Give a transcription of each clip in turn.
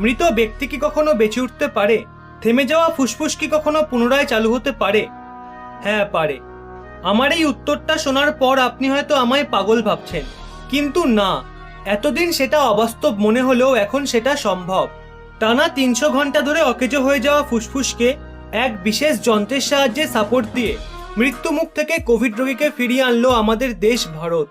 মৃত ব্যক্তি কি কখনো বেঁচে উঠতে পারে? থেমে যাওয়া ফুসফুস কি কখনো পুনরায় চালু হতে পারে? হ্যাঁ, পারে। আমার এই উত্তরটা শোনার পর আপনি হয়তো আমায় পাগল ভাবছেন, কিন্তু না, এতদিন সেটা অবাস্তব মনে হলেও এখন সেটা সম্ভব। টানা 300 ঘন্টা ধরে অকেজো হয়ে যাওয়া ফুসফুসকে এক বিশেষ যন্ত্রের সাহায্যে সাপোর্ট দিয়ে মৃত্যু মুখ থেকে কোভিড রোগীকে ফিরিয়ে আনলো আমাদের দেশ ভারত।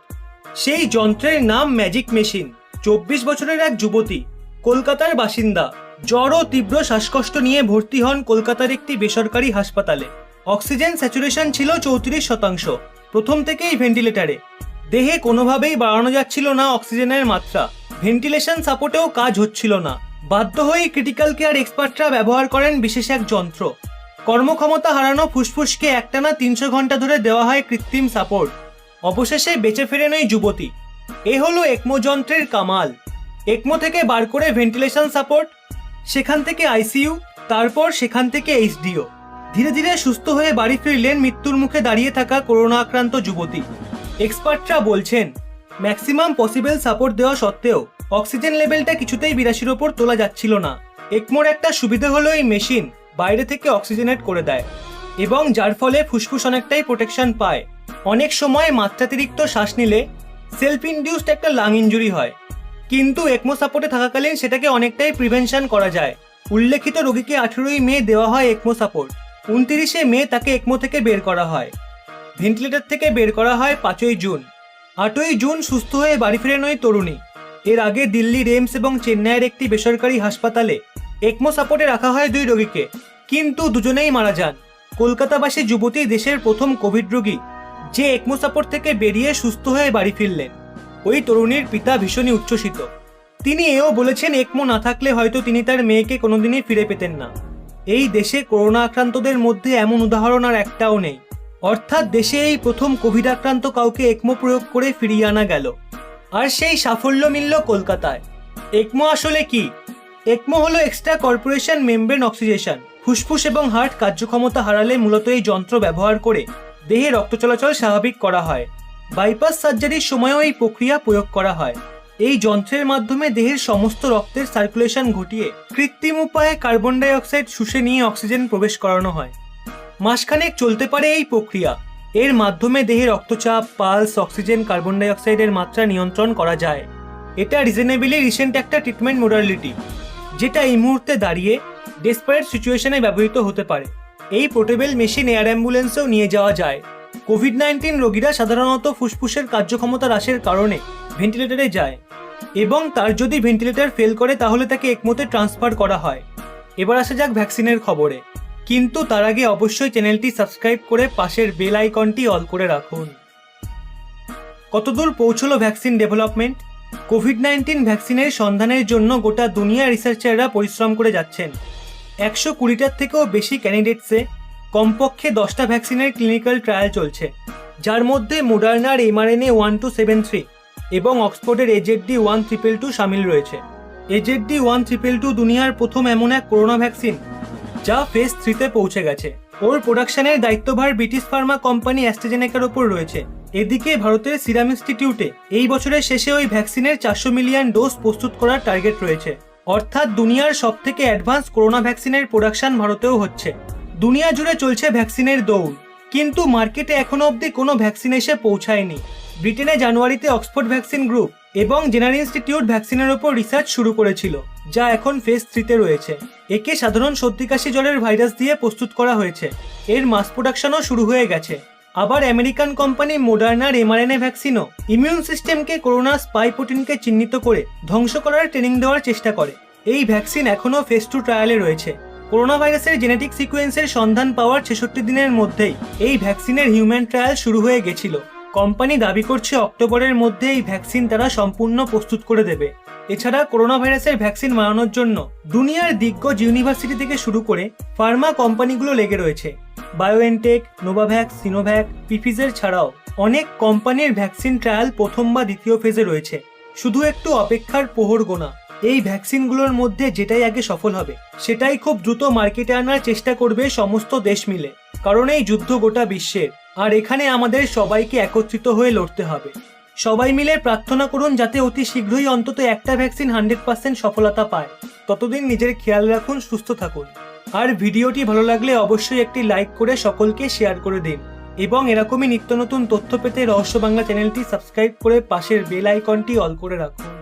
সেই যন্ত্রের নাম ম্যাজিক মেশিন। 24 বছরের এক যুবতী, কলকাতার বাসিন্দা, জ্বর ও তীব্র শ্বাসকষ্ট নিয়ে ভর্তি হন কলকাতার একটি বেসরকারি হাসপাতালে। অক্সিজেন স্যাচুরেশন ছিল 34%। প্রথম থেকেই ভেন্টিলেটারে। দেহে কোনোভাবেই বাড়ানো যাচ্ছিল না অক্সিজেনের মাত্রা। ভেন্টিলেশন সাপোর্টেও কাজ হচ্ছিল না। বাধ্য হয়েই ক্রিটিক্যাল কেয়ার এক্সপার্টরা ব্যবহার করেন বিশেষ এক যন্ত্র। কর্মক্ষমতা হারানো ফুসফুসকে একটানা 300 ঘন্টা ধরে দেওয়া হয় কৃত্রিম সাপোর্ট। অবশেষে বেঁচে ফেরেন ওই যুবতী। এ হলো একমো যন্ত্রের কামাল। একমো থেকে বার করে ভেন্টিলেশন সাপোর্ট, সেখান থেকে আইসিইউ, তারপর সেখান থেকে এইচডিও। ধীরে ধীরে সুস্থ হয়ে বাড়ি ফিরলেন মৃত্যুর মুখে দাঁড়িয়ে থাকা করোনা আক্রান্ত যুবতী। এক্সপার্টরা বলছেন, ম্যাক্সিমাম পসিবল সাপোর্ট দেওয়া সত্ত্বেও অক্সিজেন লেভেলটা কিছুতেই 82-র ওপর তোলা যাচ্ছিল না। একমোর একটা সুবিধা হলো এই মেশিন বাইরে থেকে অক্সিজেনেট করে দেয়, এবং যার ফলে ফুসফুস অনেকটাই প্রোটেকশন পায়। অনেক সময় মাত্রাতিরিক্ত শ্বাস নিলে সেলফ ইনডিউসড একটা লাং ইনজুরি হয়, কিন্তু একমো সাপোর্টে থাকাকালীন সেটাকে অনেকটাই প্রিভেনশন করা যায়। উল্লেখিত রোগীকে 18ই মে দেওয়া হয় একমো সাপোর্ট। 29শে মে তাকে একমো থেকে বের করা হয়। ভেন্টিলেটর থেকে বের করা হয় 5ই জুন। 8ই জুন সুস্থ হয়ে বাড়ি ফিরেন ওই তরুণী। এর আগে দিল্লির এইমস এবং চেন্নাইয়ের একটি বেসরকারি হাসপাতালে একমো সাপোর্টে রাখা হয় 2 রোগীকে, কিন্তু দুজনেই মারা যান। কলকাতাবাসী যুবতী দেশের প্রথম কোভিড রোগী যে একমো সাপোর্ট থেকে বেরিয়ে সুস্থ হয়ে বাড়ি ফিরলেন। ওই তরুণীর পিতা ভীষণই উচ্ছ্বসিত। তিনি এও বলেছেন, একমো না থাকলে হয়তো তিনি তার মেয়েকে কোনোদিনই ফিরে পেতেন না। এই দেশে করোনা আক্রান্তদের মধ্যে এমন উদাহরণ আর একটাও নেই। অর্থাৎ দেশে এই প্রথম কোভিড আক্রান্ত কাউকে একমো প্রয়োগ করে ফিরিয়ে আনা গেল। আর সেই সাফল্য মিলল কলকাতায়। একমো আসলে কি? একমো হলো এক্সট্রা কর্পোরেশন মেমব্রেন অক্সিজেশন। ফুসফুস এবং হার্ট কার্যক্ষমতা হারালে মূলত এই যন্ত্র ব্যবহার করে দেহে রক্ত চলাচল স্বাভাবিক করা হয়। বাইপাস সার্জারির সময়ও এই প্রক্রিয়া প্রয়োগ করা হয়। এই যন্ত্রের মাধ্যমে দেহের সমস্ত রক্তের সার্কুলেশন ঘটিয়ে কৃত্রিম উপায়ে কার্বন ডাই অক্সাইড শুষে নিয়ে অক্সিজেন প্রবেশ করানো হয়। মাসখানেক চলতে পারে এই প্রক্রিয়া। এর মাধ্যমে দেহে রক্তচাপ, পালস, অক্সিজেন, কার্বন ডাই অক্সাইডের মাত্রা নিয়ন্ত্রণ করা যায়। এটা রিজনেবলি রিসেন্ট একটা ট্রিটমেন্ট মোডালিটি, যেটা এই মুহূর্তে দাঁড়িয়ে ডেসপারেট সিচুয়েশনে ব্যবহৃত হতে পারে। এই পোর্টেবল মেশিন এয়ার অ্যাম্বুলেন্সেও নিয়ে যাওয়া যায়। কোভিড-19 রোগীরা সাধারণত ফুসফুসের কার্যক্ষমতা হ্রাসের কারণে ভেন্টিলেটরে যায়, এবং তার যদি ভেন্টিলেটর ফেল করে তাহলে তাকে একমোতে ট্রান্সফার করা হয়। এবার আসা যাক ভ্যাকসিনের খবরে, কিন্তু তার আগে অবশ্যই চ্যানেলটি সাবস্ক্রাইব করে পাশের বেল আইকনটি অল করে রাখুন। কতদূর পৌঁছলো ভ্যাকসিন ডেভেলপমেন্ট? কোভিড-19 ভ্যাকসিনের সন্ধানের জন্য গোটা দুনিয়া রিসার্চাররা পরিশ্রম করে যাচ্ছেন। 120টার থেকেও বেশি ক্যান্ডিডেটসে কমপক্ষে 10টা ভ্যাকসিনের ক্লিনিক্যাল ট্রায়াল চলছে, যার মধ্যে মোডার্নার mRNA-1273 এবং অক্সফোর্ডের AZD1222 সামিল রয়েছে। AZD1222 দুনিয়ার প্রথম এমন এক করোনা ভ্যাকসিন যা ফেজ 3তে পৌঁছে গেছে। ওর প্রোডাকশনের দায়িত্বভার ব্রিটিশ ফার্মা কোম্পানি অ্যাস্ট্রাজেনেকার ওপর রয়েছে। এদিকে ভারতের সিরাম ইনস্টিটিউটে এই বছরের শেষে ওই ভ্যাকসিনের 400 মিলিয়ন ডোজ প্রস্তুত করার টার্গেট রয়েছে। অর্থাৎ দুনিয়ার সবথেকে অ্যাডভান্স করোনা ভ্যাকসিনের প্রোডাকশন ভারতেও হচ্ছে। দুনিয়া জুড়ে চলছে ভ্যাকসিনের দৌড়, কিন্তু মার্কেটে এখনো অবধি কোনো ভ্যাকসিন এসে পৌঁছায়নি। ব্রিটেনে জানুয়ারিতে অক্সফোর্ড ভ্যাকসিন গ্রুপ এবং জেনারেল ইনস্টিটিউট ভ্যাকসিনের ওপর রিসার্চ শুরু করেছিল, যা এখন ফেজ 3তে রয়েছে। একে সাধারণ সর্দি কাশি জ্বরের ভাইরাস দিয়ে প্রস্তুত করা হয়েছে। এর মাস প্রোডাকশনও শুরু হয়ে গেছে। আবার আমেরিকান কোম্পানি মোডার্নার mRNA ভ্যাকসিনও ইমিউন সিস্টেমকে করোনা স্পাই প্রোটিনকে চিহ্নিত করে ধ্বংস করার ট্রেনিং দেওয়ার চেষ্টা করে। এই ভ্যাকসিন এখনও ফেজ 2 ট্রায়ালে রয়েছে। করোনা ভাইরাসের জেনেটিক সিকোয়েন্সের সন্ধান পাওয়ার 66 দিনের মধ্যেই এই ভ্যাকসিনের হিউম্যান ট্রায়াল শুরু হয়ে গেছিল। কোম্পানি দাবি করছে অক্টোবরের মধ্যে এই ভ্যাকসিন তারা সম্পূর্ণ প্রস্তুত করে দেবে। এছাড়া করোনা ভাইরাসের ভ্যাকসিন বানানোর জন্য দুনিয়ার দিগ্গজ ইউনিভার্সিটি থেকে শুরু করে ফার্মা কোম্পানিগুলো লেগে রয়েছে। বায়োএনটেক, নোভাভ্যাক্স, সিনোভ্যাক, পিফিজের ছাড়াও অনেক কোম্পানির ভ্যাকসিন ট্রায়াল প্রথম বা দ্বিতীয় ফেজে রয়েছে। শুধু একটু অপেক্ষার প্রহর গোনা। এই ভ্যাকসিনগুলোর মধ্যে যেটাই আগে সফল হবে সেটাই খুব দ্রুত মার্কেটে আনার চেষ্টা করবে সমস্ত দেশ মিলে, কারণ এই যুদ্ধ গোটা বিশ্বের, আর এখানে আমাদের সবাইকে একত্রিত হয়ে লড়তে হবে। সবাই মিলে প্রার্থনা করুন যাতে অতি শীঘ্রই অন্তত একটা ভ্যাকসিন 100% সফলতা পায়। ততদিন নিজের খেয়াল রাখুন, সুস্থ থাকুন। আর ভিডিওটি ভালো লাগলে অবশ্যই একটি লাইক করে সকলকে শেয়ার করে দিন এবং এরকমই নিত্য নতুন তথ্য পেতে রহস্য বাংলা চ্যানেলটি সাবস্ক্রাইব করে পাশের বেল আইকনটি অল করে রাখুন।